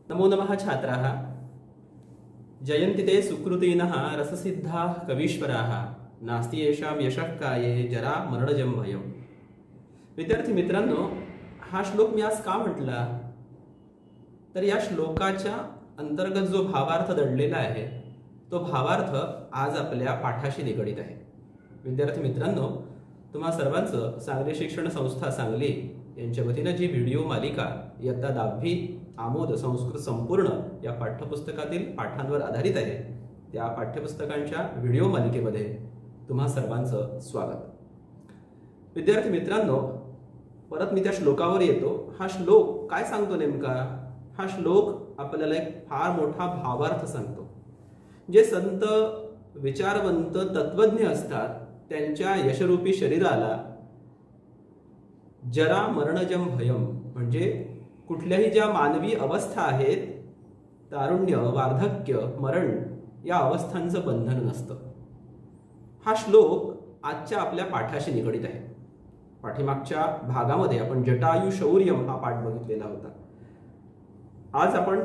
नमो नमः छात्राः। जयन्ति ते सुकृतिनः रससिद्धाः कवीश्वराः, नास्ति येषां यशः काये जरा मरणजं भयम्। विद्यार्थी मित्रांनो, हा श्लोक मी आज का म्हटला तर या श्लोकाच्या अंतर्गत जो भावार्थ दडलेला आहे तो भावार्थ आज आपल्या पाठाशी निगडित आहे। विद्यार्थी मित्रांनो, तुम्हा सर्वांचं सांगली शिक्षण संस्था सांगली यांच्या वतीने जी व्हिडिओ मालिका इयत्ता 10वी आमोद संस्कृत संपूर्ण या पाठ्यपुस्तकातील पाठांवर आधारित आहे, त्या पाठ्यपुस्तकांच्या व्हिडिओ मालिकेमध्ये तुम्हा सर्वांचं स्वागत। विद्यार्थी मित्रांनो, परत मी त्या श्लोकावर येतो। हा श्लोक काय सांगतो नेमका? हा श्लोक आपल्याला एक फार मोठा भावार्थ सांगतो। जे संत विचारवंत तत्वज्ञ असतात त्यांच्या यशरूपी शरीराला जरा मरणजम भयम, म्हणजे कुठल्याही ज्या मानवी अवस्था आहेत, तारुण्य, वार्धक्य, मरण, या अवस्थांचं बंधन नसतं। हा श्लोक आजच्या आपल्या पाठाशी निगडित आहे। पाठीमागच्या भागामध्ये आपण जटायु शौर्यम हा पाठ बघितलेला होता। आज आपण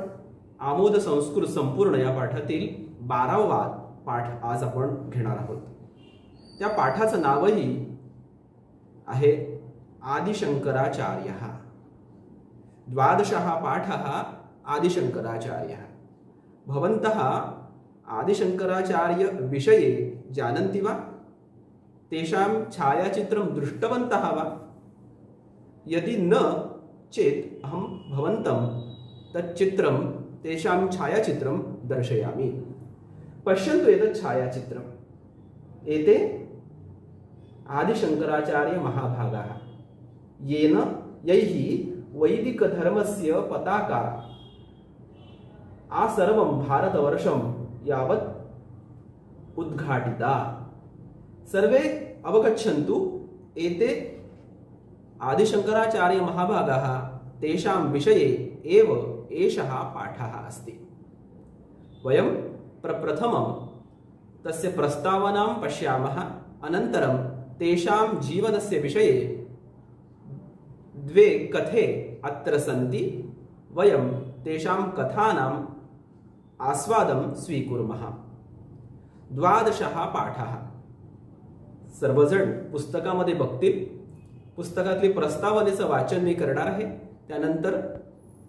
आमोद संस्कृत संपूर्ण या पाठातील 12वा पाठ आज आपण घेणार आहोत। त्या पाठाचं नावही आहे आदिशंकराचार्यः। द्वादशः पाठः आदिशंकराचार्यः। भवन्तः आदिशंकराचार्य विषये जानन्ति वा? तेषां छायाचित्रं दृष्टवन्तः वा? यदि न चेत् अहं भवन्तं तच्चित्रं तेषां छायाचित्रं दर्शयामि। पश्यन्तु एतत् छायाचित्रम्। एते आदिशंकराचार्य महाभागाः, येन यैः वैदिक धर्मस्य पताका सर्वं भारतवर्षं यावत् उद्घाटिता। सर्वे अवगच्छन्तु, एते आदिशंकराचार्य महाभागाः, तेषां विषये एव एषः पाठः अस्ति। वयं प्रप्रथमं तस्य प्रस्तावनां पश्यामः, अनन्तरं तेषां जीवनस्य विषये द्वे कथे अत्र सन्ति। वयं तेषां कथानाम् आस्वादं स्वीकुर्मः। द्वादशः पाठः। सर्वजण पुस्तकामध्ये बघतील। पुस्तकातली प्रस्तावनेचं वाचन मी करणार आहे। त्यानंतर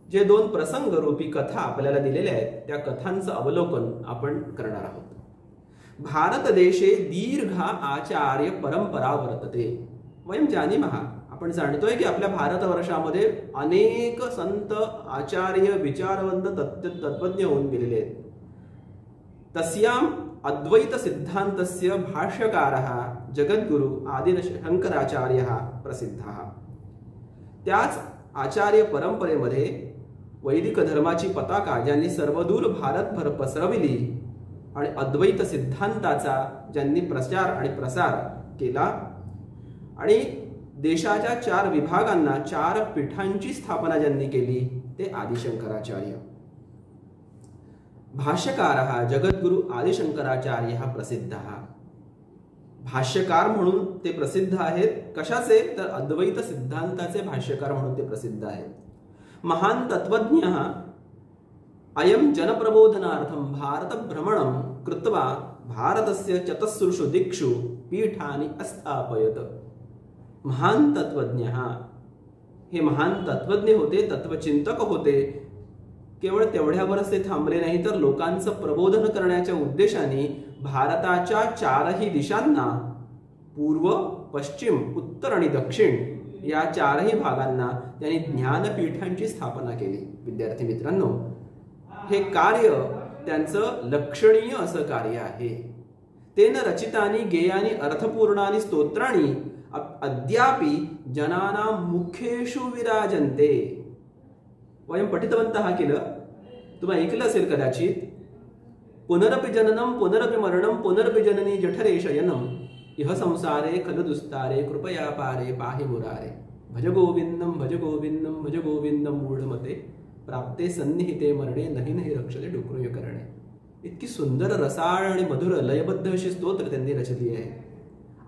जे 2 प्रसंग रूपी कथा आपल्याला दिलेल्या आहेत त्या कथांचं अवलोकन आपण करणार आहोत। भारत देशे दीर्घ आचार्य परंपरा वर्तते। वयं जानीमः, आपण जाणतोय की आपल्या भारतवर्षामध्ये अनेक संत, आचार्य, विचारवंत, तत्वज्ञ होऊन गेलेले आहेत। तस्याम अद्वैत सिद्धांतस्य भाष्यकारः जगद्गुरु आदिशंकराचार्यः प्रसिद्धः। त्याच आचार्य परंपरेमध्ये वैदिक धर्माची पताका ज्यांनी सर्वदूर भारतभर पसरविली आणि अद्वैत सिद्धांताचा ज्यांनी प्रचार आणि प्रसार केला आणि देशाच्या 4 विभागांना 4 पीठांची स्थापना ज्यांनी केली ते आदिशंकराचार्य। भाष्यकारः जगद्गुरु आदिशंकराचार्यः प्रसिद्धः। भाष्यकार म्हणून ते प्रसिद्ध आहेत। कशाचे? तर अद्वैत सिद्धांताचे भाष्यकार म्हणून ते प्रसिद्ध आहेत। महान तत्वज्ञः अयं जनप्रबोधनार्थं भारत भ्रमणं कृत्वा भारतस्य चतुर्षु दिक्षु पीठानि अस्थापयत। महान तत्वज्ञः, हे महान तत्वज्ञ होते, तत्वचिंतक होते। केवळ तेवढ्यावरच ते थांबले नाही, तर लोकांचं प्रबोधन करण्याच्या उद्देशाने भारताच्या 4ही दिशांना, पूर्व, पश्चिम, उत्तर आणि दक्षिण या 4ही भागांना त्यांनी ज्ञानपीठांची स्थापना केली। विद्यार्थी मित्रांनो, हे कार्य त्यांचं लक्षणीय असं कार्य आहे। तेन रचितानि गेयानि अर्थपूर्णानि स्तोत्राणि अद्यापि जनानां मुखेषु विराजन्ते। वयं पठितवन्तः किल, तुम्ही ऐकलं असेल कदाचित, पुनरपि जननं पुनरपि मरणं पुनरपि जननी जठरे शयनं इह संसारे खलु दुस्तारे कृपया पारे पाहि मुरारे। भज गोविंदम भज गोविंदम भज गोविंदम मूढमते प्राप्ते सन्निहिते मरणे नहि नहि रक्षते डुक्रुय करणे। इतकी सुंदर, रसाळ आणि मधुर लयबद्ध अशी स्तोत्र त्यांनी रचली आहे।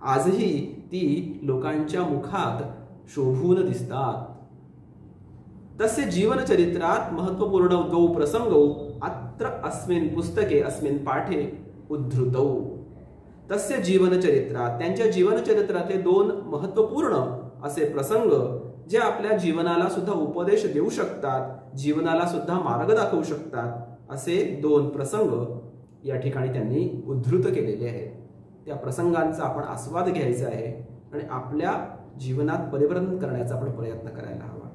आजही ती लोकांच्या मुखात शोभून दिसतात। तस्य जीवनचरित्रात महत्वपूर्ण द्वौ प्रसंगौ अत्र अस्मिन् पुस्तके अस्मिन् पाठे उद्धृतौ. तस्य जीवनचरित्रात, त्यांच्या जीवनचरित्रातले दोन महत्वपूर्ण असे प्रसंग जे आपल्या जीवनाला सुद्धा उपदेश देऊ शकतात, जीवनाला सुद्धा मार्ग दाखवू शकतात, असे दोन प्रसंग या ठिकाणी त्यांनी उद्धृत केलेले आहेत. त्या प्रसंगांचा आपण आस्वाद घ्यायचा आहे आणि आपल्या जीवनात परिवर्तन करण्याचा आपण प्रयत्न करायला हवा.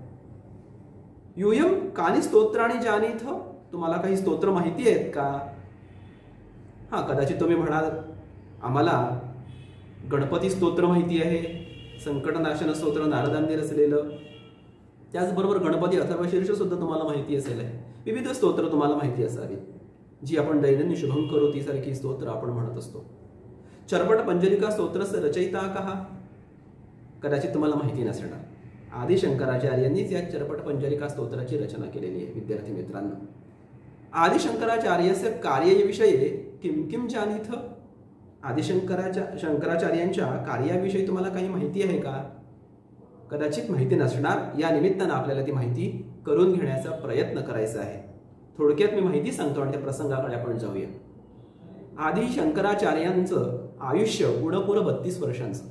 यूयम कानी स्तोत्राणी जानीथ. तुम्हाला काही स्तोत्र माहिती आहेत का? हा, कदाचित तुम्ही म्हणाल आम्हाला गणपती स्तोत्र माहिती आहे, संकटनाशन स्तोत्र नारदांनी रचलेलं, त्याचबरोबर गणपती अथर्वशीर्ष सुद्धा तुम्हाला माहिती असेल. विविध स्तोत्र तुम्हाला माहिती असावी जी आपण दैनंदिन शुभंकरोती सारखी स्तोत्र आपण म्हणत असतो. चर्पट पंजरिका स्तोत्रस्य रचयिता कहा? कदाचित तुम्हाला माहिती नसणार. आदि शंकराचार्यांनीच या चर्पट पंजरिका स्तोत्राची रचना केलेली आहे. विद्यार्थी मित्रांनो, आदि शंकराचार्यस्य कार्यविषये किम किम जानीथ. आदि शंकराचार्यांच्या कार्याविषयी तुम्हाला काही माहिती आहे का? कदाचित माहिती नसणार. या निमित्तानं आपल्याला ती माहिती करून घेण्याचा प्रयत्न करायचा आहे. थोडक्यात मी माहिती सांगतो आणि त्या प्रसंगाकडे आपण जाऊया. आदि शंकराचार्यांचं आयुष्य उणपूर 32 वर्षांचं.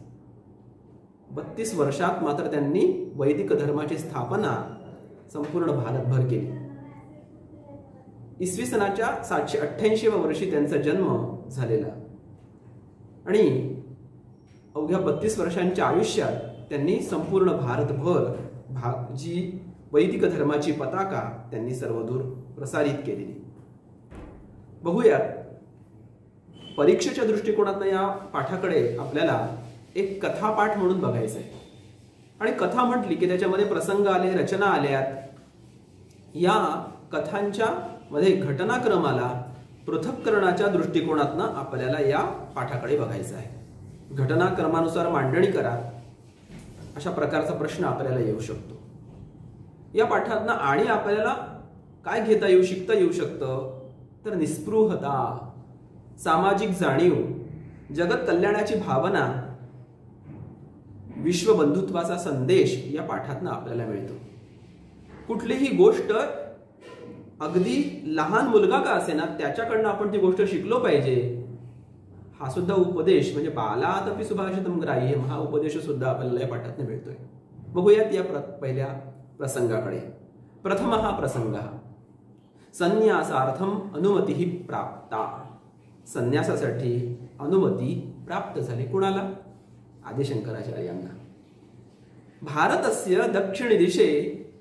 32 वर्षात मात्र त्यांनी वैदिक धर्माची स्थापना संपूर्ण भारतभर केली. इसवी सनाच्या 788व्या वर्षी त्यांचा जन्म झालेला आणि अवघ्या 32 वर्षांच्या आयुष्यात त्यांनी संपूर्ण भारतभर जी वैदिक धर्माची पताका त्यांनी सर्वदूर प्रसारित केलेली. बघूयात, परीक्षेच्या दृष्टिकोनातून या पाठाकडे आपल्याला एक कथापाठ म्हणून बघायचं आहे. आणि कथा म्हटली की त्याच्यामध्ये प्रसंग आले, रचना आल्यात. या कथांच्या मध्ये घटनाक्रमाला पृथक्करणाच्या दृष्टिकोनातून आपल्याला या पाठाकडे बघायचं आहे. घटनाक्रमानुसार मांडणी करा, अशा प्रकारचा प्रश्न आपल्याला येऊ शकतो. या पाठातनं आणि आपल्याला काय घेता येऊ, शिकता येऊ शकतं तर निस्पृहता, सामाजिक जाणीव, जगत कल्याणाची भावना, विश्वबंधुत्वाचा संदेश या पाठातनं आपल्याला मिळतो. कुठलीही गोष्ट अगदी लहान मुलगा का असेना त्याच्याकडनं आपण ती गोष्ट शिकलो पाहिजे, हा सुद्धा उपदेश म्हणजे बालातपि सुभाषितम ग्राह्यम हा उपदेश सुद्धा आपल्याला या पाठातनं मिळतोय. बघूयात या पहिल्या प्रसंगाकडे. प्रथम हा प्रसंग, संन्यासार्थम अनुमती प्राप्ता. संन्यासासाठी अनुमती प्राप्त झाली. कुणाला? आदि शंकराचार्यांना. भारतस्य दक्षिण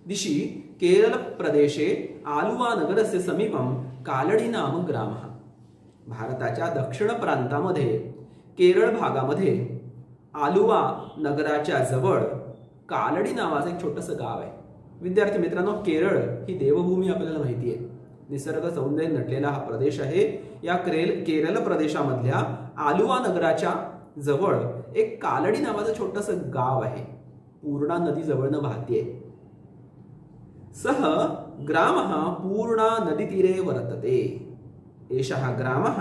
दिशि केरल प्रदेशे आलुवा नगरस्य समीपम कालडी नाम ग्रामः. भारताच्या दक्षिण प्रांतामध्ये केरळ भागामध्ये आलुवा नगराच्या जवळ कालडी नावाचं एक छोटंसं गाव आहे. विद्यार्थी मित्रांनो, केरळ ही देवभूमी आपल्याला माहिती आहे. निसर्ग सौंदर्य नटलेला हा प्रदेश आहे. या केरळ प्रदेशामधल्या आलुवा नगराच्या जवळ एक कालडी नावाचं छोटंसं गाव आहे. पूर्णा नदी जवळनं वाहतीये. सह ग्रामः पूर्णा नदीतीरे वर्तते. एषः ग्रामः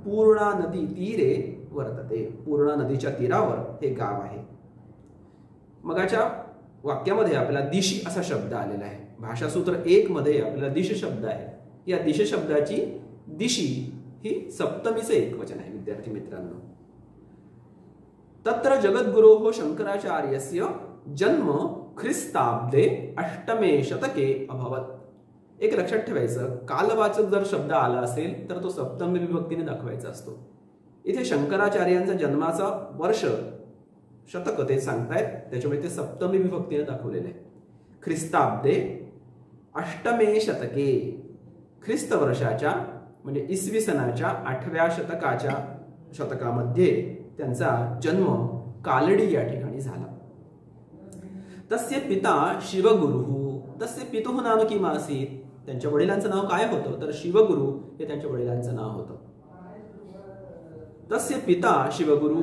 पूर्णा नदी तीरे वर्तते. पूर्णा नदीच्या तीरावर हे गाव आहे. मगाच्या वाक्यामध्ये आपल्याला दिशी असा शब्द आलेला आहे. भाषासूत्र 1 मध्ये आपल्याला दिश शब्द आहे. या दिश शब्दाची दिशी ही सप्तमीचे एकवचन आहे. विद्यार्थी मित्रांनो, तत्र जगद्गुरोः शंकराचार्यस्य जन्म ख्रिस्ताब्दे 8मे शतके अभवत्. एक लक्षात ठेवायचं, कालवाचक जर शब्द आला असेल तर तो सप्तमी विभक्तीने दाखवायचा असतो. इथे शंकराचार्यांचा जन्माचा वर्ष शतक ते सांगतायत, त्याच्यामुळे ते सप्तमी विभक्तीने दाखवलेले आहे. ख्रिस्ताब्दे 8मे शतके, ख्रिस्त वर्षाच्या म्हणजे इसवी सनाच्या 8व्या शतकामध्ये त्यांचा जन्म कालडी या ठिकाणी झाला. तस्य पिता शिवगुरु. तस्य पितुः नाम किम आसीत्. त्यांच्या वडिलांचं नाव काय होतं तर शिवगुरु हे त्यांच्या वडिलांचं नाव होतं. तस्य पिता शिवगुरु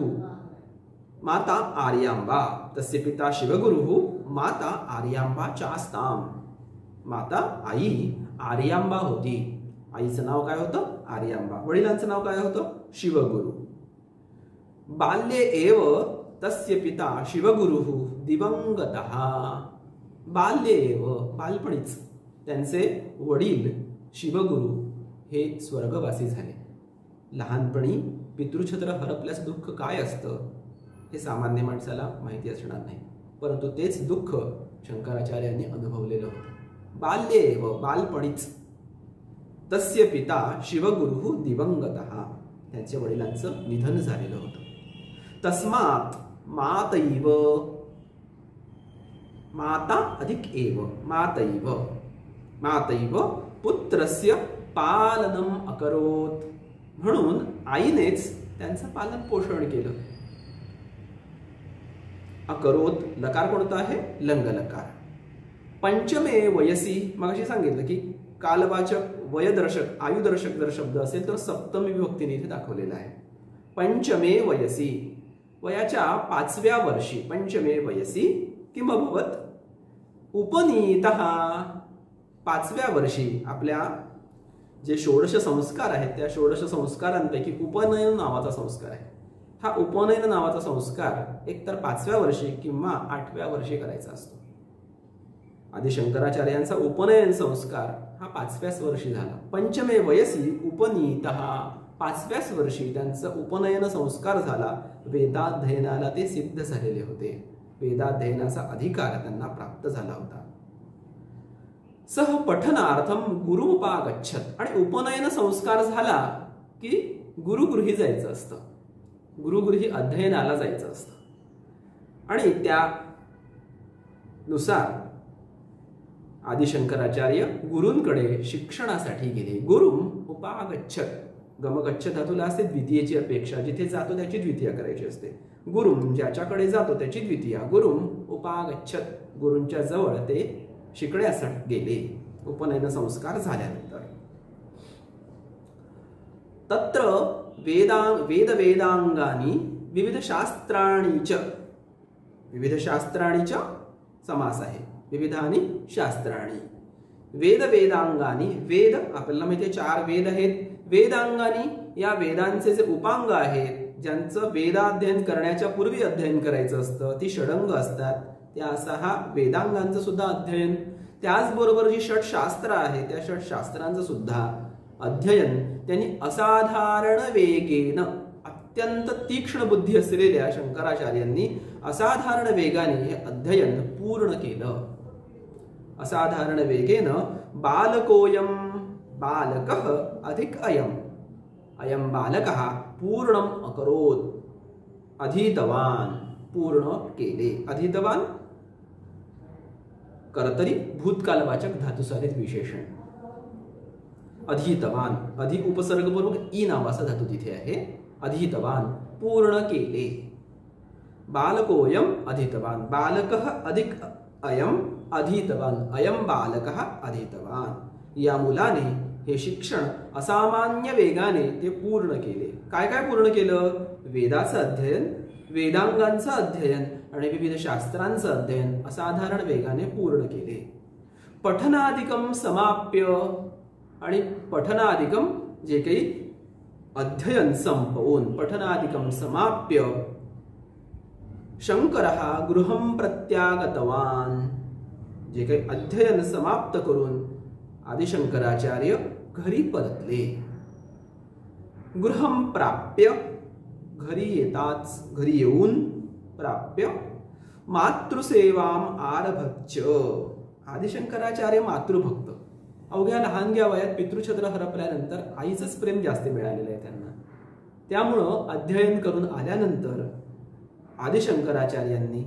माता आर्यांबा. तस्य पिता शिवगुरु माता आर्यांबा चास्ताम. माता आई आर्यांबा होती. आईचं नाव काय होतं आर्यांबा. वडिलांचं नाव काय होतं शिवगुरु. बाल्ये एव तस्य पिता शिवगुरुः दिवंगतः. बाल्ये एव बालपणीच त्यांचे वडील शिवगुरु हे स्वर्गवासी झाले. लहानपणी पितृछत्र हरपल्यास दुःख काय असतं हे सामान्य माणसाला माहिती असणार नाही, परंतु तेच दुःख शंकराचार्यांनी अनुभवलेलं होतं. बाल्ये व बालपणीच तस्य पिता शिवगुरु दिवंगतः, त्यांच्या वडिलांचं निधन झालेलं होतं. तस्मात् मातैव, माता अधिक एव, मातैव पुत्रस्य पालनम अकरोत, म्हणून आईनेच त्यांचं पालन पोषण केलं. अकरोत लकार कोणता आहे? लंग लकार. पंचमे वयसी, मगाशी सांगितलं की कालवाचक वयदर्शक आयुदर्शक जर शब्द असेल तर सप्तमी विभक्तीने इथे दाखवलेला आहे. पंचमे वयसी, वयाच्या 5व्या वर्षी, पंचमे वयसी किमभवत उपनीतः, 5व्या वर्षी आपल्या जे षोडश संस्कार आहेत त्या षोडश संस्कारांपैकी उपनयन नावाचा संस्कार आहे. हा उपनयन नावाचा संस्कार एकतर 5व्या वर्षी किंवा 8व्या वर्षी करायचा असतो. आदि शंकराचार्यांचा उपनयन संस्कार हा 5व्याच वर्षी झाला. पंचमे वयसी उपनीतः, 5व्याच वर्षी त्यांचा उपनयन संस्कार झाला. वेदाध्ययनाला ते सिद्ध झालेले होते, वेदाध्ययनाचा अधिकार त्यांना प्राप्त झाला होता. सह पठनार्थम गुरुमुपागच्छत, आणि उपनयन संस्कार झाला की गुरुगृही जायचं असतं, गुरुगृही अध्ययनाला जायचं असतं. आणि त्यानुसार आदिशंकराचार्य गुरूंकडे शिक्षणासाठी गेले. गुरुम उपागच्छत, गमगच्छ धातूला असते द्वितीयेची अपेक्षा, जिथे जातो त्याची द्वितीया करायची असते. गुरुम, ज्याच्याकडे जातो त्याची द्वितीया. गुरुम उपागच्छत, गुरूंच्या जवळ ते शिकण्यासाठी गेले उपनयन संस्कार झाल्यानंतर. तत्र वेदांगानी विविध शास्त्राणी च, विविध शास्त्राणी च समास आहे, विविधानी शास्त्राणी. वेदांगानी, वेद आपल्याला माहिती 4 वेद आहेत. वेदांगानी, या वेदांचे जे उपांग आहेत, ज्यांचं वेदाध्ययन करण्याच्या पूर्वी अध्ययन करायचं असतं, ती षडंग असतात, त्या 6 वेदांगांचं सुद्धा अध्ययन. त्याचबरोबर जी षटशास्त्र आहे त्या षटशास्त्रांचं सुद्धा अध्ययन त्यांनी असाधारण वेगेन, अत्यंत तीक्ष्ण बुद्धी असलेल्या शंकराचार्यांनी असाधारण वेगाने हे अध्ययन पूर्ण केलं. असाधारण वेगेन बालकोयम, बालकः अधिक अयम, अयम बालकः पूर्णम अकरोत, अधीतवान, पूर्ण केले. अधीतवान कर्तरी भूतकालवाचक धातुसाधित विशेषण. अधीतवान, अधि उपसर्ग बरोबर ई नावाचा धातू तिथे आहे. अधीतवान, पूर्ण केले. बालकोयम अधीतवान, बालकः अधिक अयम अधीतवान, अयम बालकः अधीतवान. या मुलाने हे शिक्षण असामान्य वेगाने ते पूर्ण केले. काय काय पूर्ण केलं? वेदाचं अध्ययन, वेदांगांचं अध्ययन आणि विविध शास्त्रांचं अध्ययन असाधारण वेगाने पूर्ण केले. पठनाधिकम समाप्य, आणि पठनाधिकम जे काही अध्ययन संपवून, पठनाधिकम समाप्य शंकरः गृहं प्रत्यागतवान, जे काही अध्ययन समाप्त करून आदिशंकराचार्य घरी परतले. गृहं प्राप्य, घरी येताच, घरी येऊन, प्राप्य मातृसेवाम आरभच्च, आदिशंकराचार्य मातृभक्त. अवघ्या लहानग्या वयात पितृछत्र हरपल्यानंतर आईचंच प्रेम जास्त मिळालेलं आहे त्यांना. त्यामुळं अध्ययन करून आल्यानंतर आदिशंकराचार्यांनी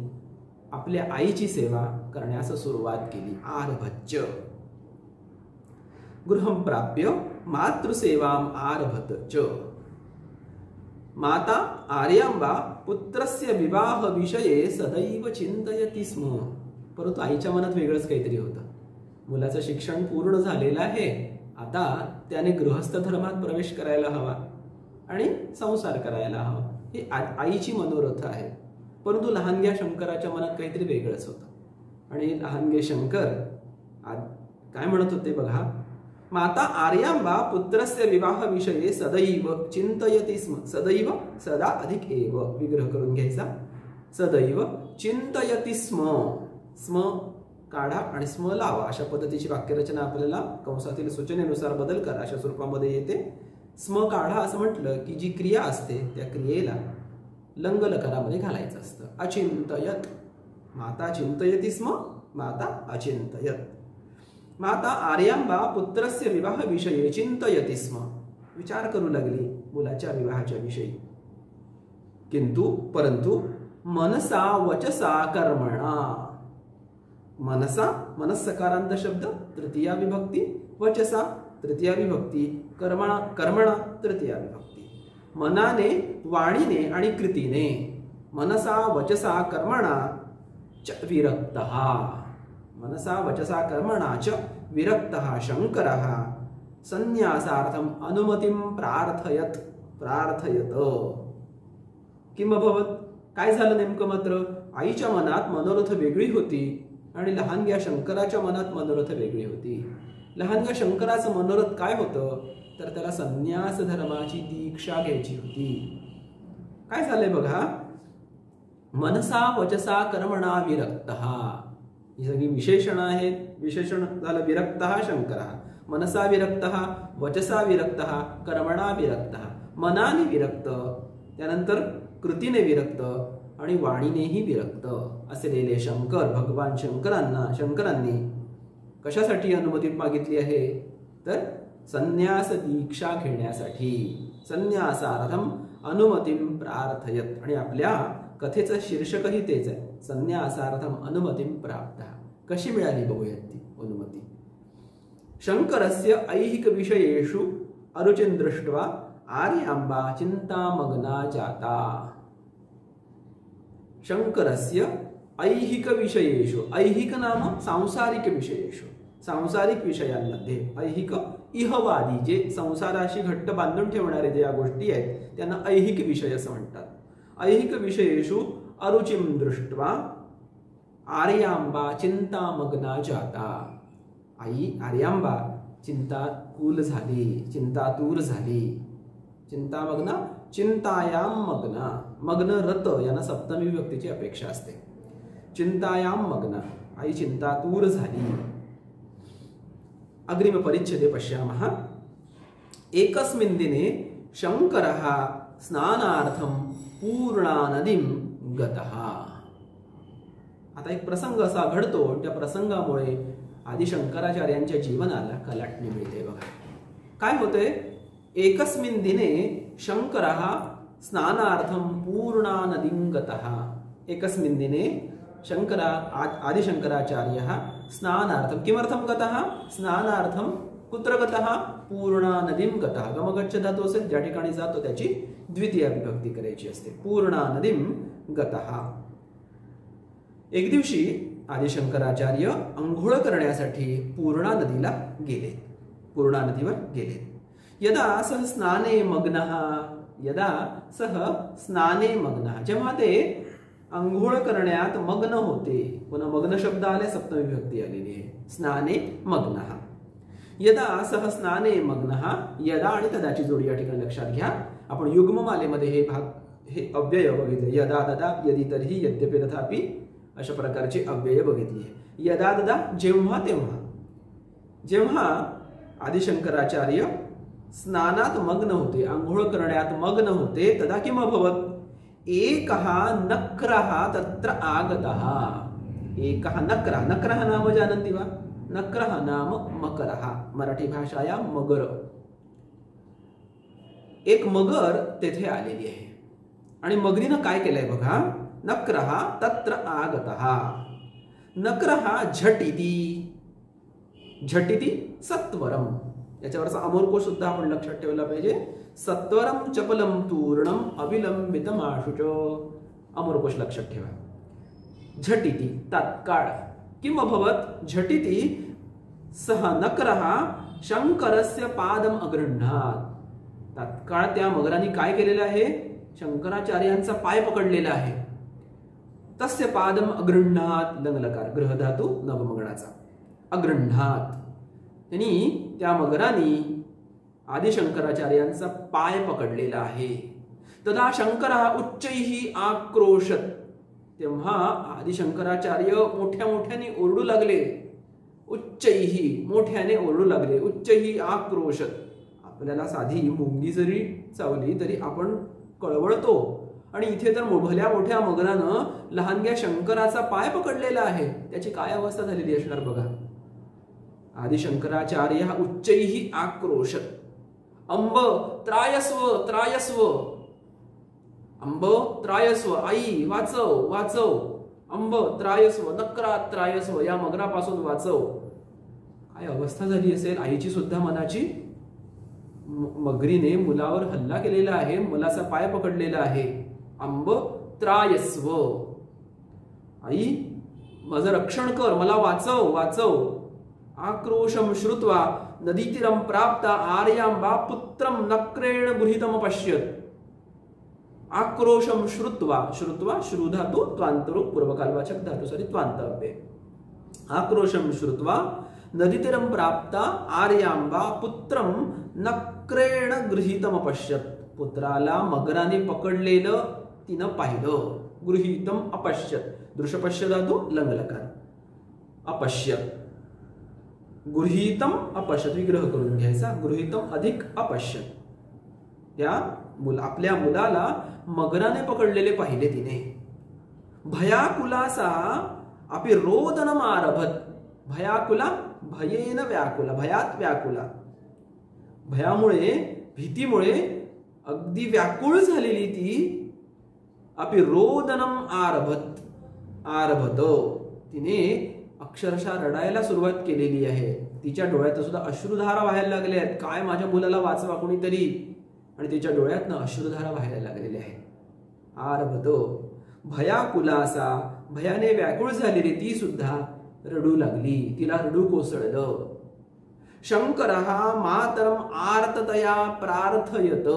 आपल्या आईची सेवा करण्यास सुरुवात केली. आरभच्च, गृहं प्राप्य मातृसेवाम आरभत च. माता आर्यांबा पुत्रस्य विवाह विषये सदैव चिंतयति स्म. परंतु आईच्या मनात वेगळंच काहीतरी होतं. मुलाचं शिक्षण पूर्ण झालेलं आहे, आता त्याने गृहस्थ धर्मात प्रवेश करायला हवा आणि संसार करायला हवा, ही आईची मनोरथ आहे. परंतु लहानग्या शंकराच्या मनात काहीतरी वेगळंच होतं. आणि लहानगे शंकर काय म्हणत होते बघा, माता आर्यांबा पुत्रस्य विवाह विषये सदैव चिंतयति स्म. सदैव, सदा अधिक एव विग्रह करून घ्यायचा. सदैव चिंतयति स्म. स्म काढा आणि स्म लावा अशा पद्धतीची वाक्यरचना आपल्याला कंसातील सूचनेनुसार बदल करा अशा स्वरूपामध्ये येते. स्म काढा असं म्हटलं की जी क्रिया असते त्या क्रियेला लंग लकारामध्ये घालायचं असतं. अचिंतयत, माता चिंतयती स्म, माता अचिंतयत. माता आर्यांबा पुत्रस्य विवाह विषयी चिंतयती स्म, विचार करू लागली मुलाच्या विवाहाच्या विषयी. किंतु परंतु मनसा वचसा कर्मणा, मनसा मनस्सकारांत शब्द तृतीया विभक्ती, वचसा तृतीया विभक्ती, कर्मणा तृतीया विभक्ती. मनाने, वाणीने आणि कृतीने, मनसा वचसा कर्मणा च विरक्तः, मनसा वचसा कर्मणा च विरक्तः शंकरः संन्यासार्थम अनुमतिं प्रार्थयत प्रार्थयत. किम अभवत, काय झालं नेमकं? मात्र आईच्या मनात मनोरथ वेगळी होती आणि लहानग्या शंकराच्या मनात मनोरथ वेगळी होती. लहानग्या शंकराचं मनोरथ काय होतं तर त्याला संन्यास धर्माची दीक्षा घ्यायची होती. काय झालंय बघा, मनसा वचसा कर्मणा विरक्तः, ही सगळी विशेषणं आहेत. विशेषण झालं विरक्तः शंकरः, मनसा विरक्तः, वचसा विरक्तः, कर्मणा विरक्तः. मनाने विरक्त, त्यानंतर कृतीने विरक्त आणि वाणीनेही विरक्त असलेले शंकर, भगवान शंकरांनी कशासाठी अनुमती मागितली आहे तर संन्यास दीक्षा घेण्यासाठी. संन्यासार्थम अनुमतिं प्रार्थयत, आणि आपल्या कथेचं शीर्षकही तेच आहे, संन्यासार्थम अनुमतिं प्राप्त. कशी मिळाली बघूयात ती अनुमती. शंकरस्य ऐहिक विषयेषु अरुचिं दृष्ट्वा आर्यांबा चिंतामग्ना जाता. शंकरस्य ऐहिक विषयेषु, ऐहिक नाम सांसारिक विषयेषु, सांसारिक विषयांमध्ये, ऐहिक इहवादी जे संसाराशी घट्ट बांधून ठेवणारे ज्या गोष्टी आहेत त्यांना ऐहिक विषय असं म्हणतात. ऐहिक विषयेषु अरुचिं दृष्ट्वा आर्यांबा चिंतामग्ना जाता. आई आर्यांबा चिंताकुल झाली, चिंतातूर झाली. चिंतामग्ना, चिंतायाम मग्ना, मग्न रत यांना सप्तमी विभक्तीची अपेक्षा असते. चिंतायाम मग्ना, आई चिंतातूर झाली. अग्रिम परिच्छेदे पश्यामः. एकस्मिन् दिने शंकरः स्नानार्थं पूर्णा नदीं गतः. आता एक प्रसंग असा घडतो, त्या प्रसंगामुळे आदि शंकराचार्यांच्या जीवनाला कलाटणी मिळते बघा. काय होते? एकस्मिन् दिने शंकरः स्नानार्थं पूर्णा नदीं गतः. एकस्मिन् दिने आदिशंकराचार्यः स्नानार्थं, किमर्थं गतः? स्नानार्थं. कुत्र गतः? पूर्णा नदीं गतः. गमगच्छ धातू असेल, ज्या ठिकाणी जातो त्याची द्वितीय विभक्ती करायची असते. पूर्णा नदीं गतः. एक दिवशी आदिशंकराचार्य अंघोळ करण्यासाठी पूर्णा नदीला गेले, पूर्णा नदीवर गेले. यदा सह स्नाने मग्नः, यदा सह स्नाने मग्नः, जेव्हा ते अंघोळ करण्यात मग्न होते. पुन्हा मग्न शब्द आले, सप्तमी विभक्ती आलेली आहे. स्नाने मग्नः. यदा सह स्नाने मग्नः, यदा आणि तदाची जोडी या ठिकाणी लक्षात घ्या. आपण युग्ममालेमध्ये हे अव्यय बघितले. यदा ददा, यदि तर्हि, यद्यपि तथापि अशा प्रकारचे अव्यय बघितली. यदा ददा जेव्हा तेव्हा. जेव्हा आदिशंकराचार्य स्नानात मग्न होते, आंघोळ करण्यात मग्न होते, तदा किम अभवत? एकः नक्रः तत्र आगतः. एकः नक्रः, नक्रः नाम जानन्ति वा? नक्रः नाम मकरः, मराठी भाषायां मगर. एक मगर तेथे आलेली आहे आणि मगरीनं काय केलंय बघा. नक्रः तत्र आगतः. नक्रः झटिति, झटिति सत्वरम, याच्यावरचा अमोरकोश सुद्धा आपण लक्षात ठेवला पाहिजे. सत्वरम चपलम तूर्णम अविलंबितम आशुच. अमोरकोश लक्षात ठेवा. झटिति तत्काळ. किम अभवत? झटिति सह नक्रः शंकरस्य पादम अगृह्णात. तत्काळ त्या मगराने काय केलेलं आहे? शंकराचार्यांचा पाय पकडलेला आहे. तस्य पादम अगृह्णात, लंगलकार, गृह धातू नवमगणाचा. अगृह्णात, त्यांनी त्या मगराने आदिशंकराचार्यांचा पाय पकडलेला आहे. तदा शंकरः उच्चैः आक्रोशत. तेव्हा आदिशंकराचार्य मोठ्या मोठ्याने ओरडू लागले, उच्चैही, मोठ्याने ओरडू लागले, उच्चैही आक्रोशत. आपल्याला साधी मुंगी जरी चावली तरी आपण कळवळतो, आणि इथे तर भल्या मोठ्या मगरानं लहानग्या शंकराचा पाय पकडलेला आहे. त्याची काय अवस्था झालेली असणार बघा. आदिशंकराचार्य उच्चैही आक्रोशत. अंब त्रायस्व त्रायस्व, अंब त्रायस्व, आई वाचव वाचव, अंब त्रायस्व, नक्रात त्रायस्व, या मगरापासून वाचव. काय अवस्था झाली असेल आईची सुद्धा मनाची. मगरीने मुलावर हल्ला केलेला आहे, मुलाचा पाय पकडलेला आहे. अंब त्रायस्व, आई माझं रक्षण कर, मला वाचव वाचव. आक्रोशम श्रुत्वा नदीतीरम प्राप्त आर्यांबा पुत्रम नक्रेण गृहीतम पश्यत. आक्रोशम श्रुत्वा, श्रुत्वा श्रु धातु त्वांतरू पूर्वकालवाचक धातु सॉरी त्वांत अव्यय. आक्रोशम श्रुत्वा नदीतीरम प्राप्त आर्यांबा पुत्रम नक्रेण गृहीतम पश्यत. पुत्राला मगराने पकडलेलं तिनं पाहिलं. गृहीतम अपश्यत, दृश्यपश्य धातु लंगलकार. अपश्यत, गृहीतम अपश्यत विग्रह करून घ्यायचा. गृहीतम अधिक अपश्यत. त्या आपल्या मुलाला मगराने पकडलेले पाहिले तिने. भयाकुलासा अपि रोदनम आरभत. भयाकुला, भयेन व्याकुला, भयात व्याकुला. भयामुळे, भीतीमुळे अगदी व्याकुळ झालेली ती. अपि रोदनम आरभत, आरभत, तिने अक्षरशः रडायला सुरुवात केलेली आहे. तिच्या डोळ्यात सुद्धा अश्रुधारा व्हायला लागल्या आहेत. काय माझ्या मुलाला वाचवा कोणीतरी. आणि तिच्या डोळ्यातनं अश्रुधारा व्हायला लागलेल्या आहेत. आरभतो भयाकुलासा, भयाने व्याकुळ झालेली ती सुद्धा रडू लागली. तिला रडू कोसळलं. शंकरः मातरम आर्ततया प्रार्थयत.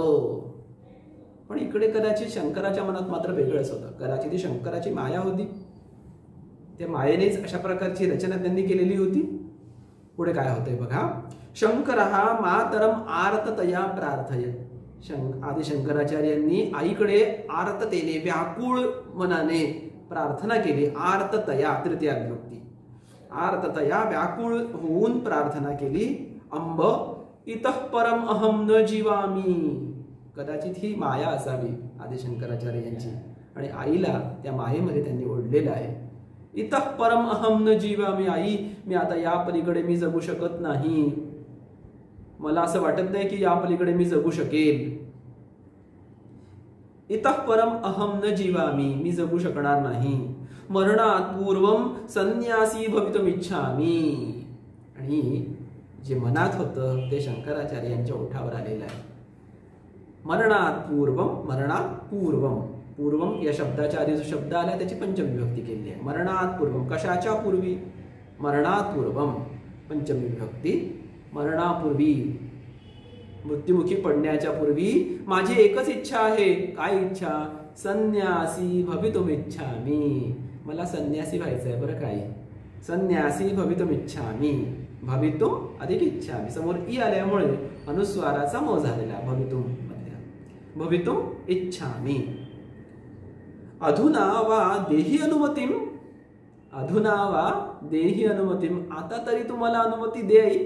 पण इकडे कदाचित शंकराच्या मनात मात्र वेगळंच होतं. कदाचित ती शंकराची माया होती. त्या मायेनेच अशा प्रकारची रचना त्यांनी केलेली होती. पुढे काय होतंय बघा. शंकरः मातरम आर्ततया प्रार्थयत. आदिशंकराचार्यांनी आईकडे आर्ततेने, व्याकुळ मनाने प्रार्थना केली. आर्ततया तृतीया विभक्ती. आर्ततया व्याकुळ होऊन प्रार्थना केली. अंब इतः परम अहम न जीवामी. कदाचित ही माया असावी आदिशंकराचार्य यांची, आणि आईला त्या मायेमध्ये त्यांनी ओढलेलं आहे. इतः परम अहम न जीवामी. आई, मी आता या पलीकडे मी जगू शकत नाही. मला असं वाटत नाही की या पलीकडे मी जगू शकेल. इतः परम अहम न जीवामी, मी जगू शकणार नाही. मरणात पूर्वम संन्यासी भवितुम इच्छामी. आणि जे मनात होतं ते शंकराचार्यांच्या ओठावर आलेलं आहे. मरणात पूर्वम, मरणात पूर्वम. पूर्वम या शब्दाच्या आधी जो शब्द आला त्याची पंचमी विभक्ती केली आहे. मरणात पूर्वम, कशाच्या पूर्वी. मरणात पूर्वम पंचमी विभक्ती. मरणापूर्वी, मृत्युमुखी पडण्याच्या पूर्वी माझी एकच इच्छा आहे. काय इच्छा. संन्यासी भवितुम इच्छामी. मला संन्यासी व्हायचंय बरं. काय. संन्यासी भवितुम इच्छामी. भवितुम अधिक इच्छामी, समोर ई आल्यामुळे अनुस्वाराचा मो झालेला. भवितुम मध्ये भवितुम इच्छामी. अधुना वा देही अनुमतीम. अधुना वा देही अनुमतीम. आता तरी तुम्हाला अनुमती दे आई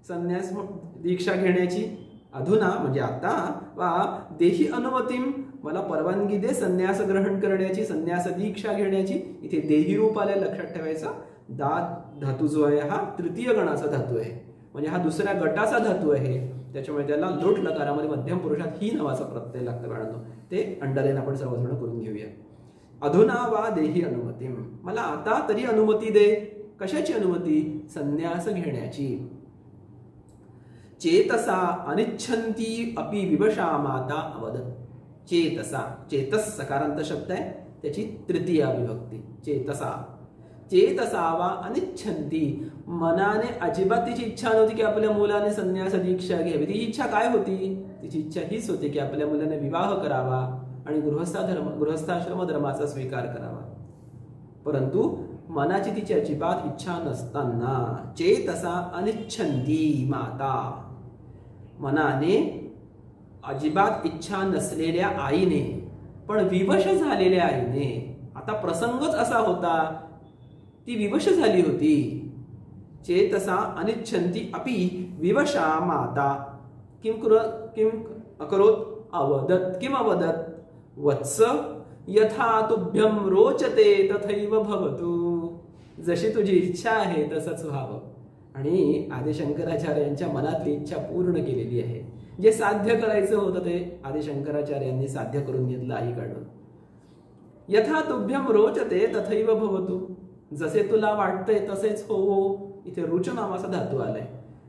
संन्यास दीक्षा घेण्याची. अधुना म्हणजे आता. वा देही अनुमतीम, मला परवानगी दे संन्यास ग्रहण करण्याची, संन्यास दीक्षा घेण्याची. इथे देही रूप आले, लक्षात ठेवायचा. दात धातू जो आहे हा तृतीय गणाचा धातू आहे, म्हणजे हा दुसऱ्या गटाचा धातू आहे. त्याच्यामुळे त्याला लोट लकारामध्ये मध्यम पुरुषात ही नावाचा प्रत्यय लागतं बाळांनो. ते अंडरलाईन आपण सर्वजण करून घेऊया. अधुना वा देही अनुमतीम, मला आता तरी अनुमती दे. कशाची अनुमती. संन्यास घेण्याची. चेतसा अनिच्छन्ती अपि विवशा माता अवदत. चेतसा, चेतस सकारांत शब्द आहे, त्याची तृतीया विभक्ती. चेतसा, चेतसा वा अनिच्छन्ती. मनाने अजिबात तिची इच्छा नव्हती की आपल्या मुलाने संन्यास दीक्षा घ्यावी. तिची इच्छा काय होती. तिची इच्छा हीच होती की आपल्या मुलाने विवाह करावा आणि गृहस्थाश्रम धर्माचा स्वीकार करावा. परंतु मनाची तिची अजिबात इच्छा नसताना चेतसा अनिच्छन्ती माता, मनाने अजिबात इच्छा नसलेल्या आईने, पण विवश झालेल्या आईने, आता प्रसंगच असा होता, ती विवश झाली होती. चेतसा अनिच्छन्ति अपि विवशा माता किम अकरोत् अवदत्. किम अवदत्? वत्स यथा तुभ्यं रोचते तथैव भवतु. जशी तुझी इच्छा आहे तसंच व्हावं. आणि आदिशंकराचार्यांच्या मनातली इच्छा पूर्ण केलेली आहे. जे साध्य करायचं होतं ते आदिशंकराचार्यांनी साध्य करून घेतलं आईकडून. यथा तुभ्यं रोचते तथैव भवतु. जसे तुला वाटतंय तसेच होवो. इथे रुच नावाचा धातू आलाय.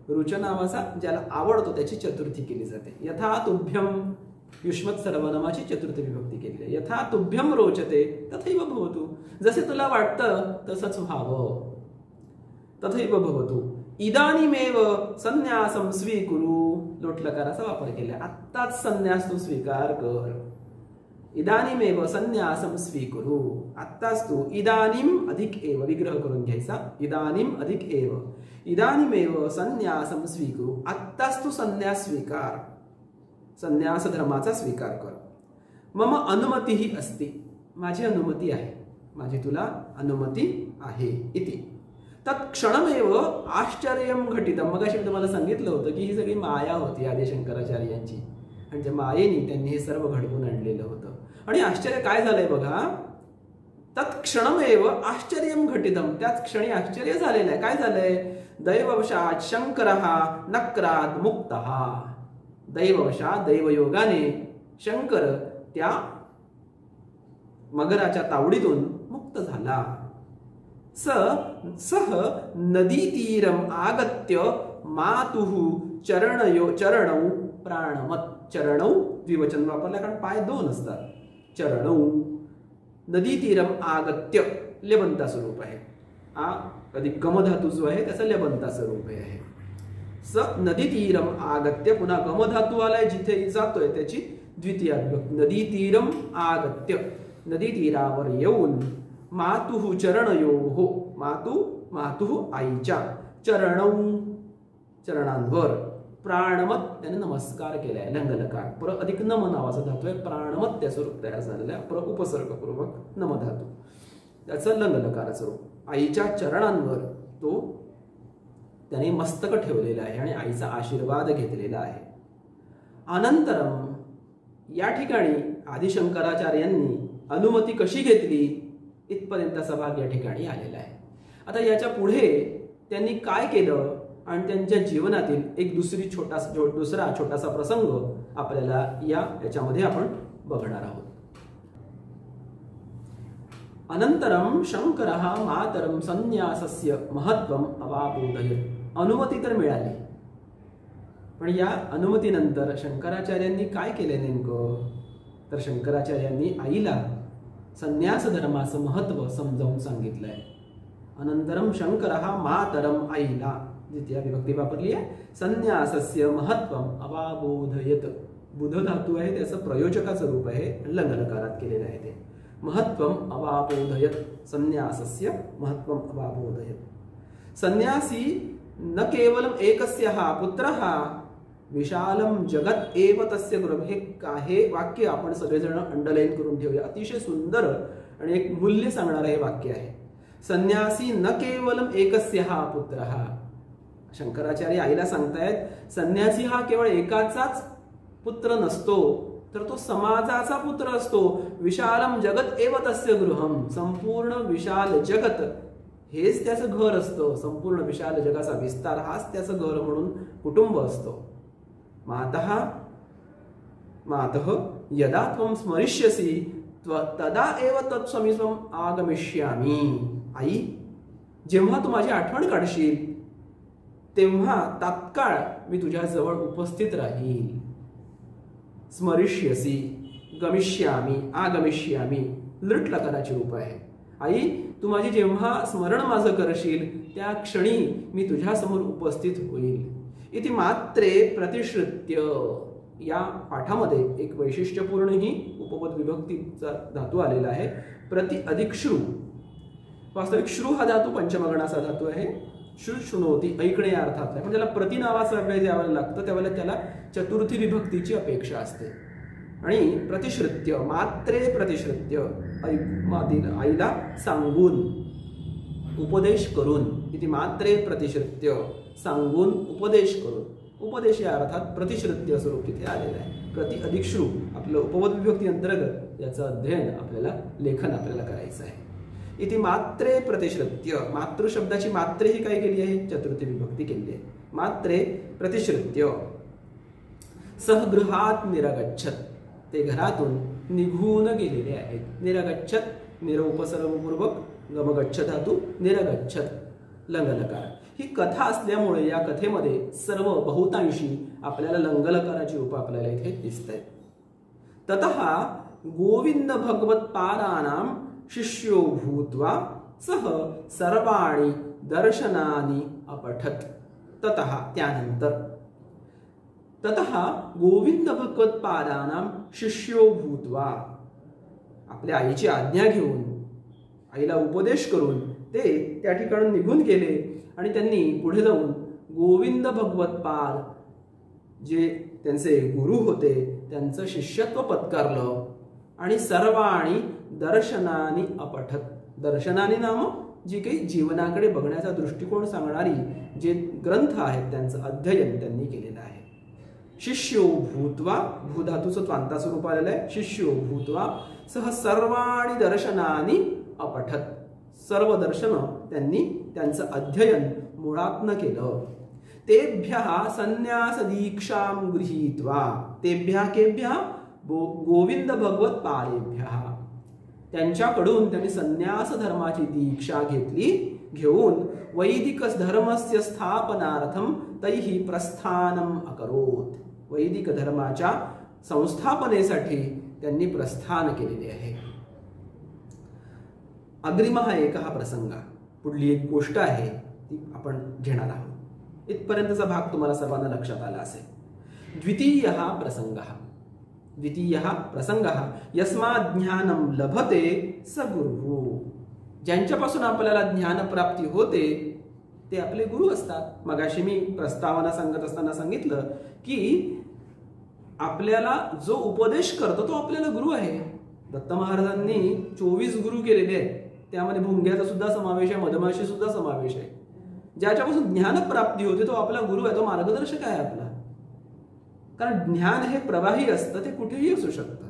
रुच नावाचा ज्याला आवडतो त्याची चतुर्थी केली जाते. यथा तुभ्यं युष्मत् सर्वनामाची चतुर्थी विभक्ती केली आहे. यथा तुभ्यं रोचते तथैव भवतु. जसे तुला वाटतं तसंच व्हावं. तथैव भवतु. इदानीमेव संन्यासं स्वीकुरु. लोटलकाराचा वापर केला. आत्ताच संन्यास तू स्वीकार कर. इदानीमेव संन्यासं स्वीकुरु. आत्ताच तू. इदानीम अधिक एव विग्रह करून घ्यायचा. इदानीम अधिक एव. इदानीमेव संन्यासं स्वीकुरु. आत्ताच तू संन्यास स्वीकार. संन्यास धर्माचा स्वीकार कर. मम अनुमतीही अस्ति. माझी अनुमती आहे. माझी तुला अनुमती आहे. इति तत्क्षणमेव आश्चर्यं घटितम्. मगाशी मी तुम्हाला सांगितलं होतं की ही सगळी माया होती आदिशंकराचार्यांची. आणि त्या मायेने त्यांनी हे सर्व घडवून आणलेलं होतं. आणि आश्चर्य काय झालंय बघा. तत्क्षणमेव आश्चर्यं घटितम्. त्याच क्षणी आश्चर्य झालेलं आहे. काय झालंय? दैववशात् शंकरः नक्रात् मुक्तः. दैववशात दैवयोगाने शंकर त्या मगराच्या तावडीतून मुक्त झाला. सह नदीतीरम आगत्य मातुः चरणौ प्राणमत. चरणौ द्विवचन वापरला कारण पाय दोन असतात. चरणौ. नदीतीरम आगत्य लेबंता स्वरूप आहे. अधिक गमधातू जो आहे त्याचं लेबंता स्वरूप आहे. स नदीतीरम आगत्य. पुन्हा गमधातू आलाय जिथे जातोय त्याची द्वितीया विभक्ती. नदीतीरम आगत्य. नदी तीरावर येऊन मातुः चरणयोः. मातुः आईच्या चरणौ चरणांवर प्राणमत त्याने नमस्कार केलाय. लंगलकार. पर अधिक नम नावाचा धातू आहे. प्राणमत त्या स्वरूप तयार झालेला आहे. पर उपसर्गपूर्वक नम धातू त्याचं लंगलकाराचं रूप. आईच्या चरणांवर तो त्याने मस्तक ठेवलेलं आहे आणि आईचा आशीर्वाद घेतलेला आहे. अनंतरम या ठिकाणी आदिशंकराचार्यांनी अनुमती कशी घेतली इथपर्यंतचा भाग या ठिकाणी आलेला आहे. आता याच्या पुढे त्यांनी काय केलं आणि त्यांच्या जीवनातील एक दुसरा छोटासा प्रसंग आपल्याला याच्यामध्ये आपण बघणार आहोत. अनंतरम शंकरः मातरम संन्यासस्य महत्त्वम अवाबोधयत्. अनुमती तर मिळाली पण या अनुमतीनंतर शंकराचार्यांनी काय केले नेमकं तर शंकराचार्यांनी आईला संन्यास धर्माचं महत्त्व समजावून सांगितलंय. अनंतरम शंकरः मातरम आईला द्वितीय विभक्ती वापरली आहे. संन्यासस्य महत्त्वम अवाबोधयत्. बुध धातू आहे त्याचं प्रयोजकाचं रूप आहे. लंगलकारात केलेलं आहे ते. महत्त्वम अवाबोधयत्. संन्यासस्य महत्त्वम अवाबोधयत्. संन्यासी न केवलम एकस्यः पुत्रः विशालम जगत एव तस्य गुरु. हे वाक्य आपण सगळेजण अंडरलाईन करून ठेवूया. अतिशय सुंदर आणि एक मूल्य सांगणारं हे वाक्य आहे. संन्यासी न केवलम एकस्यः पुत्रः. शंकराचार्य आईला सांगतायत संन्यासी हा केवळ एकाचाच पुत्र नसतो तर तो समाजाचा पुत्र असतो. विशालम जगत एव तस्य गृहम. संपूर्ण विशाल जगत हेच त्याचं घर असतं. संपूर्ण विशाल जगाचा विस्तार हाच त्याचं घर म्हणून कुटुंब असतो. मातः यदा त्वं स्मरिष्यसि तदा एव तत्समीपम् आगमिष्यामि. आई जेव्हा तू माझी आठवण काढशील तेव्हा तात्काळ मी तुझ्या जवळ उपस्थित राहील. स्मरिष्यसि गमिष्यामि आगमिष्यामि लृट लकाराचे रूप आहे. आई तू माझी जेव्हा स्मरण माझं करशील त्या क्षणी मी तुझ्या समोर उपस्थित होईल. इति मात्रे प्रतिश्रुत्य. या पाठामध्ये एक वैशिष्ट्यपूर्ण ही उपपद विभक्तीचा धातू आलेला आहे. प्रति अधिक श्रू. वास्तविक श्रू हा धातू पंचमगणाचा धातू आहे. श्रुणोती ऐकणे या अर्थातला म्हणजे त्याला प्रति नावाचा वेळ द्यावा लागतं त्यावेळेला त्याला चतुर्थी विभक्तीची अपेक्षा असते आणि प्रतिश्रुत्य मात्रे प्रतिश्रुत्य आईला सांगून उपदेश करून, इथे मात्रे प्रतिश्रुत्य सांगून उपदेश करून, उपदेश या अर्थात प्रतिश्रुत्य स्वरूप तिथे आलेलं आहे. प्रति अधिक श्रू आपलं उपपद विभक्ती अंतर्गत याचं अध्ययन आपल्याला लेखन आपल्याला करायचं आहे. इथे मात्रे प्रतिश्रुत्य, मातृ शब्दाची मात्रे ही काय केली आहे, चतुर्थी विभक्ती केली आहे. मात्रे प्रतिश्रुत्य सहगृहात निरगच्छत, ते घरातून निघून गेलेले आहेत. निरगच्छत निरउपसर्गपूर्वक गमगच्छ धातू निरगच्छत लंगलकार. ही कथा असल्यामुळे या कथेमध्ये सर्व बहुतांशी आपल्याला लंगलकाराची रूप आपल्याला इथे दिसत आहेत. ततः गोविंद भगवत पादानां शिष्यो भूत्वा सह सर्वाणि दर्शनानि अपठत. ततः त्यानंतर, ततः गोविंद भगवत पादानां शिष्यो भूत्वा आपल्या आईची आज्ञा घेऊन, आईला उपदेश करून ते त्या ठिकाणी निघून गेले आणि त्यांनी पुढे जाऊन गोविंद भगवत पाद जे त्यांचे गुरु होते त्यांचं शिष्यत्व पत्करलं. आणि सर्वाणी दर्शनानी अपठत, दर्शनानी नाम जी काही जीवनाकडे बघण्याचा दृष्टिकोन सांगणारी जे ग्रंथ आहेत त्यांचं अध्ययन त्यांनी केलेलं आहे. शिष्यो भूत्वा, भूधातूचं त्वांता स्वरूप आलेलं आहे. शिष्यो भूत्वा सह सर्वाणी दर्शनानी अपठत, सर्व दर्शन त्यांनी त्यांचं अध्ययन मुळातनं केलं. तेभ्यः संन्यास दीक्षां गृहीत्वा, तेभ्यः केभ्यः गोविंद भगवत पादेभ्यः, त्यांच्याकडून त्यांनी संन्यास धर्माची दीक्षा घेऊन वैदिक धर्मस्य स्थापनार्थम तैहि प्रस्थानम अकरोत, वैदिक धर्माच्या संस्थापनेसाठी त्यांनी प्रस्थान केलेले आहे. अग्रिम हा एक हा प्रसंग, पुढली एक गोष्ट आहे ती आपण घेणार आहोत. इथपर्यंतचा भाग तुम्हाला सर्वांना लक्षात आला असेल. द्वितीयः प्रसंगः, द्वितीयः प्रसंगः यस्मात् ज्ञानं लभते स गुरुः, ज्यांच्यापासून आपल्याला ज्ञान प्राप्ती होते ते आपले गुरु असतात. मगाशी मी प्रस्तावना सांगत असताना सांगितलं की आपल्याला जो उपदेश करतो तो आपल्याला गुरु आहे. दत्त महाराजांनी 24 गुरु केलेले आहेत. त्यामध्ये भुंग्याचा सुद्धा समावेश आहे, मधमाशी सुद्धा समावेश आहे. ज्याच्यापासून ज्ञान प्राप्ती होते तो आपला गुरु आहे, तो मार्गदर्शक आहे आपला. कारण ज्ञान हे प्रवाही असतं, ते कुठेही असू शकतं.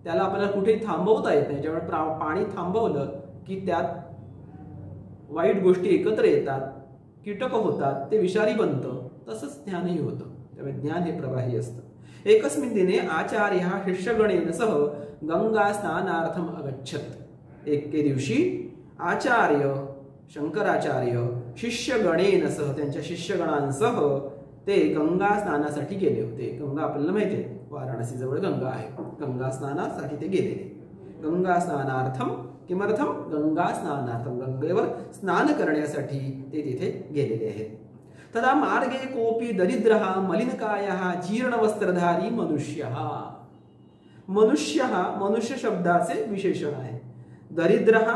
त्याला आपल्याला कुठेही थांबवता येत नाही. ज्यावेळी पाणी थांबवलं की त्यात वाईट गोष्टी एकत्र येतात, कीटक होतात, ते विषारी बनतं. तसंच ज्ञानही होतं. त्यामुळे ज्ञान हे प्रवाही असतं. एकस्मिन् दिने आचार्यः शिष्यगणेन सह गंगा स्नानार्थम अगच्छत. एके दिवशी आचार्य शंकराचार्य शिष्यगणेन सह, त्यांच्या शिष्यगणांसह ते गंगा स्नानासाठी गेले होते. गंगा आपल्याला माहिती आहे, वाराणसी जवळ गंगा आहे. गंगा स्नानासाठी ते गेलेले. गंगा स्नानार्थम किमर्थम, गंगा स्नानार्थम, गंगेवर स्नान करण्यासाठी ते तिथे गेलेले आहेत. तदा मार्गे कोपी दरिद्रः मलिनकायः जीर्णवस्त्रधारी मनुष्यः. मनुष्यः मनुष्य शब्दाचे विशेषण आहे. दरिद्रः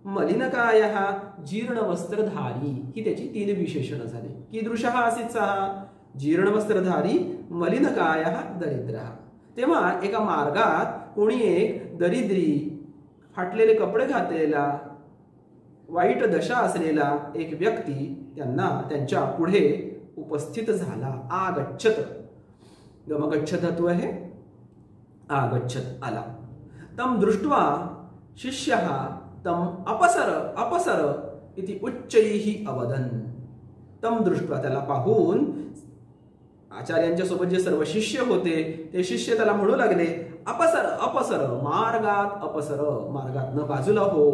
मलिनकायः जीर्णवस्त्रधारी ही त्याची 3 विशेषणं झाली. कीदृशः आसीत् सः, जीर्णवस्त्रधारी मलिनकायः दरिद्रः. तेव्हा एका मार्गात कोणी एक दरिद्री, फाटलेले कपडे घातलेला, वाईट दशा असलेला एक व्यक्ती त्यांच्या पुढे उपस्थित झाला. आगच्छत, गमगच्छ धातू आहे, आगच्छत आला. तम दृष्ट्वा शिष्यः तम अपसर इति उच्चैः अवदन्. तम दृष्ट्वा, त्याला पाहून आचार्यांच्या सोबत जे सर्व शिष्य होते ते शिष्य त्याला म्हणू लागले, अपसर अपसर, मार्गात अपसर, मार्गातनं बाजूला हो.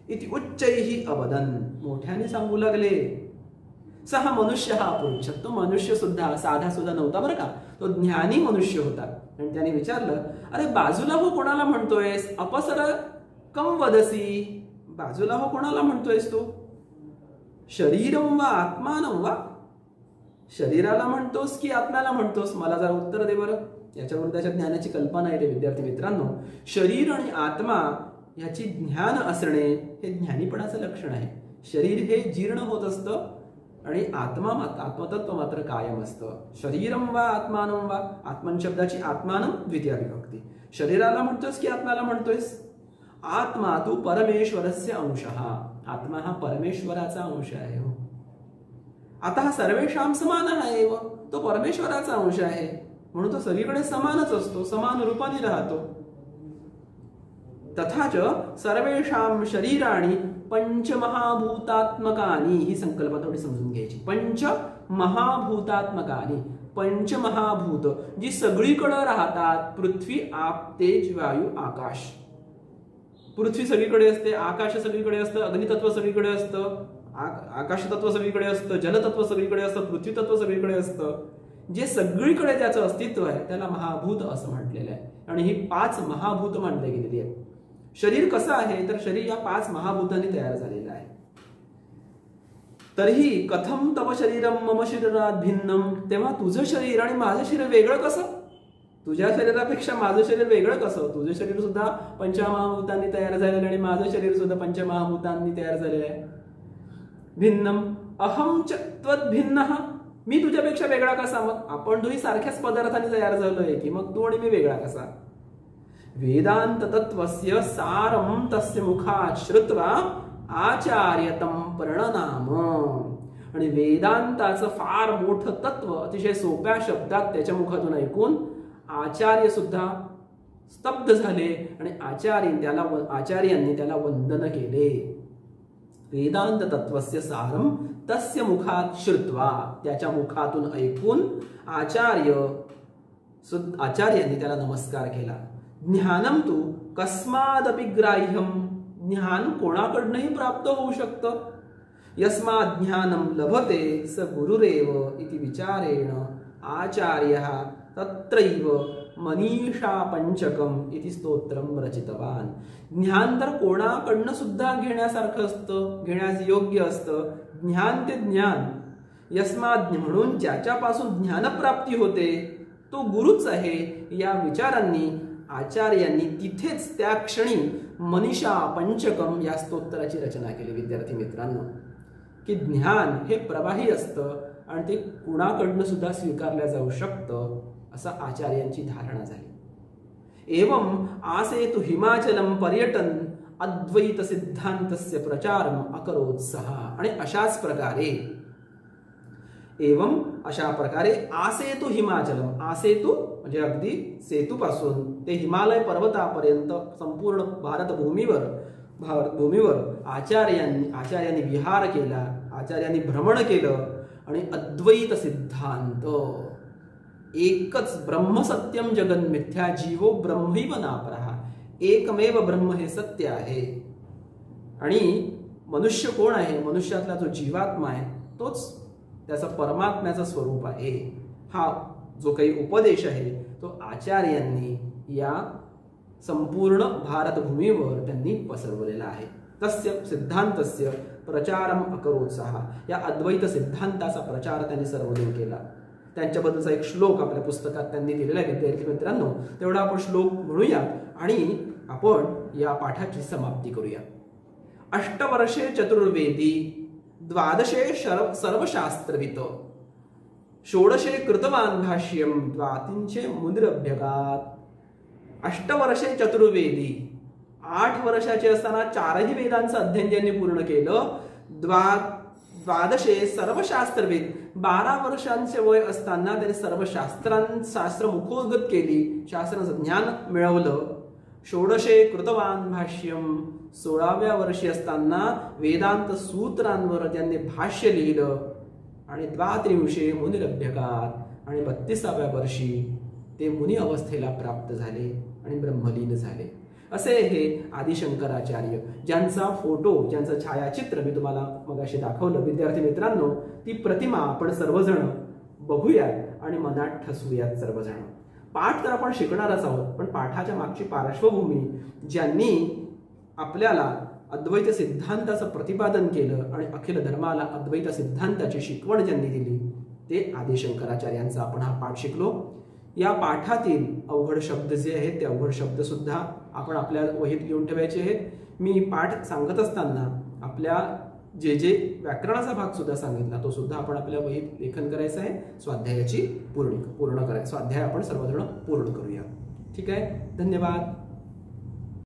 इति उच्चैः अवदन्, मोठ्याने सांगू लागले. सहा मनुष्य हा अपृच्छत, तो मनुष्य सुद्धा साधा सुद्धा नव्हता बरं का, तो ज्ञानी मनुष्य होता. आणि त्याने विचारलं, अरे बाजूला हो कोणाला म्हणतोयस, अपसर कम वदसी, बाजूला हो कोणाला म्हणतोयस तू, शरीरम वा आत्मानं वा, शरीराला म्हणतोस की आत्म्याला म्हणतोस, मला जरा उत्तर दे बरं. याच्यावरून त्याच्या ज्ञानाची कल्पना आहे विद्यार्थी मित्रांनो. शरीर आणि आत्मा याची ज्ञान असणे हे ज्ञानीपणाचं लक्षण आहे. शरीर हे जीर्ण होत असतं, आणि आत्मतत्व मात्र कायम असतं. शरीरम वा आत्मानं वा, आत्मन शब्दाची आत्मानं द्वितीय विभक्ती. शरीराला म्हणतोयस की आत्म्याला म्हणतोयस? आत्मा तू परमेश्वरस्य अंशः. आत्मा हा परमेश्वराचा अंश आहे. आता हा सर्वेषां समानः एव, तो परमेश्वराचा अंश आहे म्हणून तो सगळीकडे समानच असतो, समान रूपाने राहतो. तथाच सर्वेषां शरीराणि पंचमहाभूतात्मकानि, ही संकल्पना थोडी समजून घ्यायची. पंचमहाभूतात्मकानि, पंचमहाभूत जी सगळीकडे राहतात. पृथ्वी, आप, तेज, वायू, आकाश. पृथ्वी सगळीकडे असते, आकाश सगळीकडे असतं, अग्नितत्व सगळीकडे असतं, आकाश तत्व सगळीकडे असतं, जलतत्व सगळीकडे असतं, पृथ्वी तत्व सगळीकडे असतं. जे सगळीकडे त्याचं अस्तित्व आहे त्याला महाभूत असं म्हटलेलं आहे. आणि ही 5 महाभूत मानली गेलेली आहेत. शरीर कसं आहे तर शरीर या 5 महाभूतांनी तयार झालेलं आहे. तरीही कथम तव शरीरम मम शरीरात भिन्नम, तेव्हा तुझं शरीर आणि माझं शरीर वेगळं कसं? तुझ्या शरीरापेक्षा माझं शरीर वेगळं कसं? तुझं शरीर सुद्धा पंचमहाभूतांनी तयार झालेलं आणि माझं शरीर सुद्धा पंचमहाभूतांनी तयार झालेलं आहे. भिन्नम अहम च त्वद भिन्नः, मी तुझ्यापेक्षा वेगळा कसा? मग आपण दोन्ही सारख्याच पदार्थांनी तयार झालोय की मग तू आणि मी वेगळा कसा? वेदांत तत्वस्य सारम तस्य मुखात श्रुत्वा आचार्यतम प्रणनाम. आणि वेदांताचं फार मोठं तत्व अतिशय सोप्या शब्दात त्याच्या मुखातून ऐकून आचार्य सुद्धा स्तब्ध झाले आणि आचार्यांनी त्याला वंदन केले. वेदांत तत्वस्य सारम तस्य मुखात श्रुत्वा, त्याच्या मुखातून ऐकून आचार्यांनी त्याला नमस्कार केला. ज्ञानम तू कस्मादपि ग्राह्यम, ज्ञान कोणाकडनंही प्राप्त होऊ शकतं. यस्मात् ज्ञानम लभते स गुरुरेव इति विचारेण आचार्यः तत्रैव मनीषा पंचकम इति स्तोत्रम रचितवान. ज्ञान तर कोणाकडनं सुद्धा घेण्यासारखं असतं, घेण्यास योग्य असतं. ज्ञान ते ज्ञान, यस्मात् म्हणून ज्याच्यापासून ज्ञानप्राप्ती होते तो गुरुच आहे. या विचारांनी आचार्यांनी तिथेच त्या क्षणी मनीषा पंचकम या स्तोत्राची रचना केली. विद्यार्थी मित्रांनो, की ज्ञान हे प्रवाही असतं आणि ते कुणाकडनं सुद्धा स्वीकारलं जाऊ शकतं असं आचार्यांची धारणा झाली. एवं आसेतु हिमाचलम पर्यटन अद्वैत सिद्धांतस्य प्रचारम अकरोत्साह. आणि अशाच प्रकारे आसेतु हिमाचलम, आसेतु म्हणजे अगदी सेतूपासून ते हिमालय पर्वतापर्यंत संपूर्ण भारतभूमीवर आचार्यांनी विहार केला, आचार्यांनी भ्रमण केलं. आणि अद्वैत सिद्धांत, एकच ब्रह्म सत्यम जगन मिथ्या जीवो ब्रह्मैव नापरः, एकमेव ब्रह्म हे सत्य आहे. आणि मनुष्य कोण आहे? मनुष्यातला जो जीवात्मा आहे तोच त्याचा परमात्म्याचं स्वरूप आहे. हा जो काही उपदेश आहे तो आचार्यांनी या संपूर्ण भारतभूमीवर त्यांनी पसरवलेला आहे. तस्य सिद्धांतस्य प्रचारम अकरोत्साह, या अद्वैत सिद्धांताचा प्रचार त्यांनी सर्वदूर केला. त्यांच्याबद्दलचा एक श्लोक आपल्या पुस्तकात त्यांनी दिलेला आहे. विद्यार्थी मित्रांनो, तेवढा आपण श्लोक म्हणूया आणि आपण या पाठाची समाप्ती करूया. अष्टवर्षे चतुर्वेदी, द्वादशे सर्वशास्त्रवित, षोडशे कृतवान भाष्यम, द्वात्रिंशे मुनिरभ्यगात. अष्टवर्षे चतुर्वेदी, 8 वर्षाचे असताना 4ही वेदांचं अध्ययन ज्यांनी पूर्ण केलं. द्वादशे सर्वशास्त्रवेद, 12 वर्षांचे वय असताना त्यांनी सर्व शास्त्र मुखोद्गत केली, शास्त्राचं ज्ञान मिळवलं. षोडशे कृतवान भाष्यम, 16व्या वर्षी असताना वेदांत सूत्रांवर त्यांनी भाष्य लिहिलं. आणि द्वात्रिंशे मुनिरभ्यगात, आणि 32व्या वर्षी ते मुनी अवस्थेला प्राप्त झाले आणि ब्रह्मलीन झाले. असे हे आदिशंकराचार्य, ज्यांचा फोटो, ज्यांचं छायाचित्र मी तुम्हाला मगाशी दाखवलं. विद्यार्थी मित्रांनो, ती प्रतिमा आपण सर्वजण बघूयात आणि मनात ठसवूयात सर्वजण. पाठ तर आपण शिकणारच आहोत, पण पाठाच्या मागची पार्श्वभूमी, ज्यांनी आपल्याला अद्वैत सिद्धांताचं प्रतिपादन केलं आणि अखिल धर्माला अद्वैत सिद्धांताची शिकवण ज्यांनी दिली, ते आदिशंकराचार्यांचा आपण हा पाठ शिकलो. या पाठातील अवघड शब्द जे आहेत ते अवघड शब्द सुद्धा आपण आपल्या वहीत लिहून ठेवायचे आहेत. मी पाठ सांगत असताना आपल्या जे जे व्याकरणाचा भाग सुद्धा सांगितला तो सुद्धा आपण आपल्या वहीत लेखन करायचं आहे. स्वाध्यायाची पूर्ण करायचं. स्वाध्याय आपण सर्वजण पूर्ण करूया. ठीक आहे. धन्यवाद.